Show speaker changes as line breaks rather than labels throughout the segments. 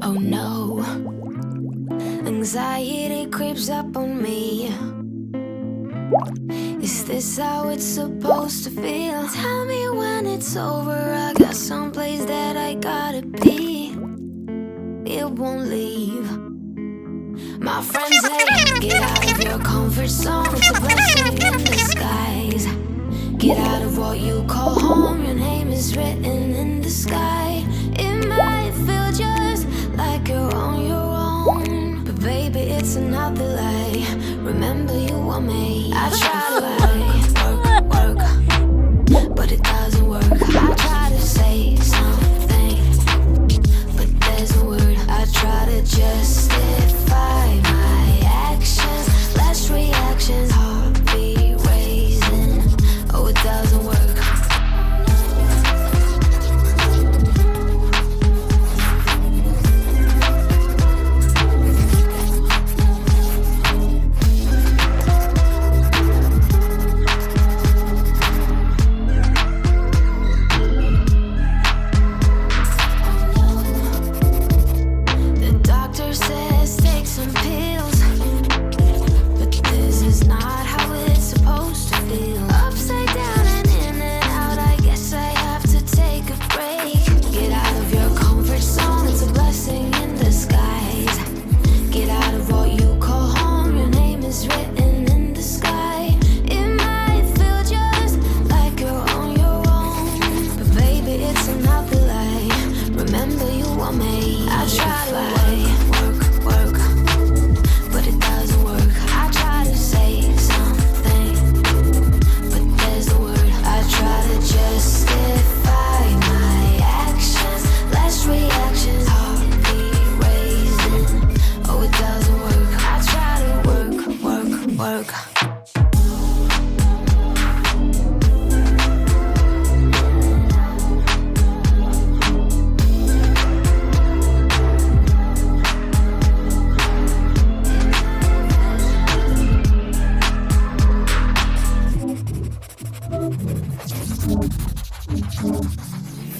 Oh no, anxiety creeps up on me. Is this how it's supposed to feel? Tell me when it's over, I got someplace that I gotta be. It won't leave. My friends say, get out of your comfort zone, it's a blessing in disguise. Get out of what you call home, your name is written in the sky. It might feel just like you're on your own, but baby, it's another lie. Remember you were me. I try to work, but it doesn't work. I try to say something, but there's no word. I try to justify my actions, less reactions, heartbeat raising. Oh, it doesn't work.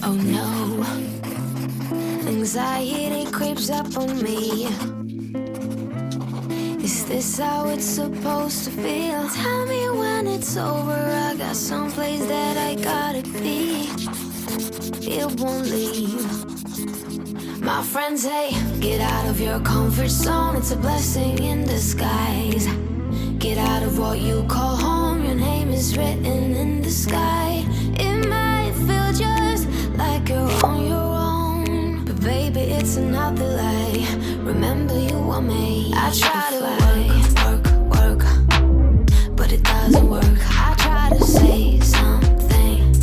Oh no, anxiety creeps up on me. Is this how it's supposed to feel? Tell me when it's over, I got someplace that I gotta be. It won't leave. My friends say, get out of your comfort zone, it's a blessing in disguise. Get out of what you call home, your name is written in the sky. It might feel just like you're on your own, but baby, it's another lie. Remember you were me. I try to work, but it doesn't work. I try to say something,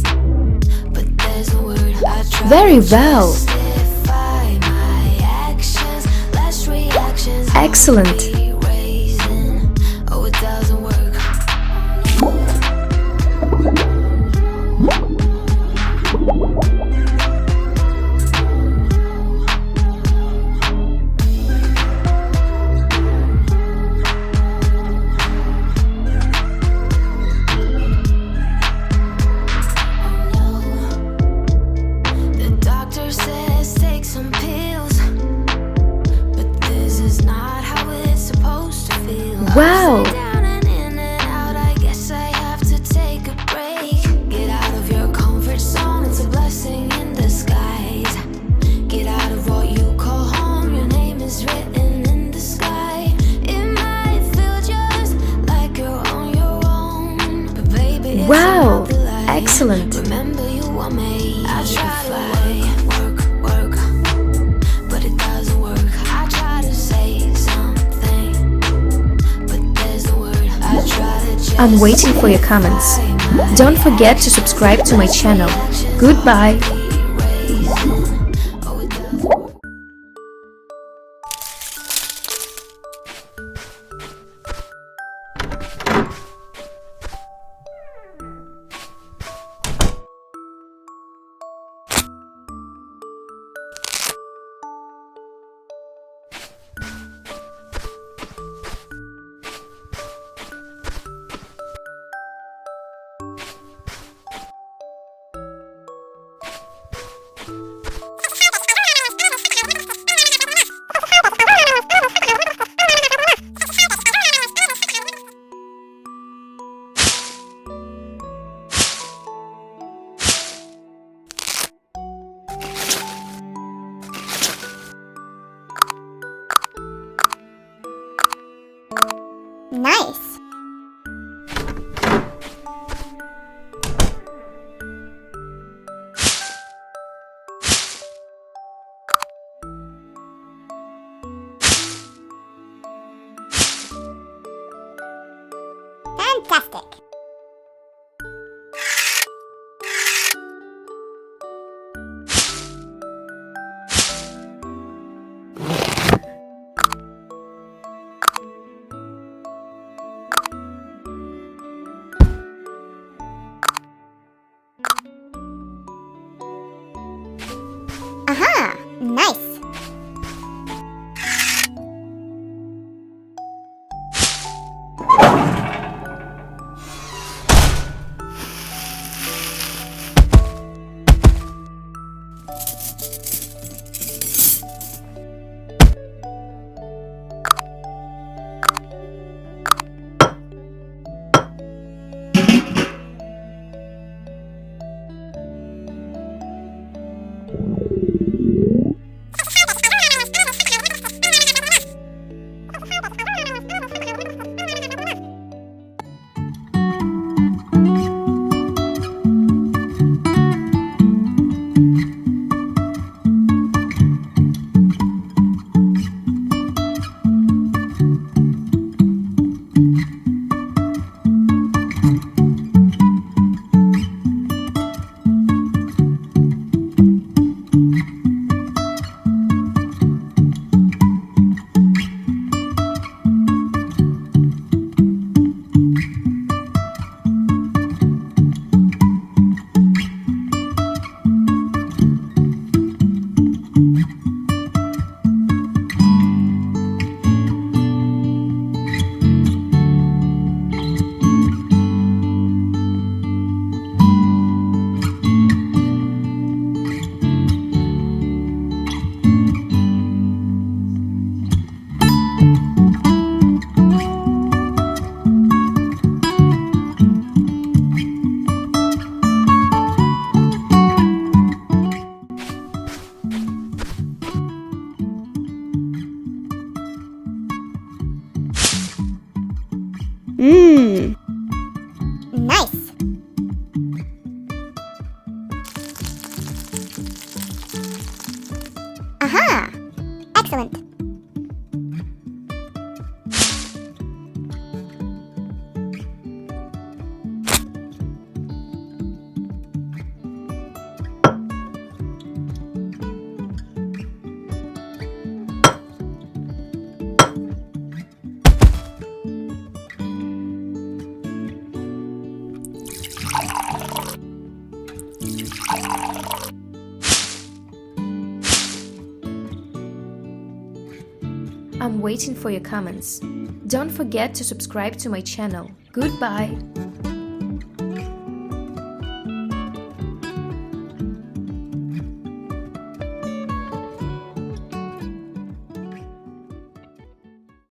but there's no word. I try
Very well.
justify my actions, less reactions.
Excellent.
Oh, it doesn't work. The doctor says take some pills, but this is not how it's supposed to feel.
Wow.
Down and in and out, I guess I have to take a break. Get out of your comfort zone, it's a blessing in disguise. Get out of what you call home, your name is written in the sky. It might feel just like you're on your own, but baby, it's
Wow.
another lie.
Excellent.
Remember you were me. I try to work, but it doesn't work. I try to say something, but there's no word. I try to
I'm waiting for your comments. Don't forget to subscribe to my channel. Goodbye.
Oh, it doesn't work.
Fantastic! Aha! Nice! Nice! Aha! Excellent!
I'm waiting for your comments. Don't forget to subscribe to my channel. Goodbye!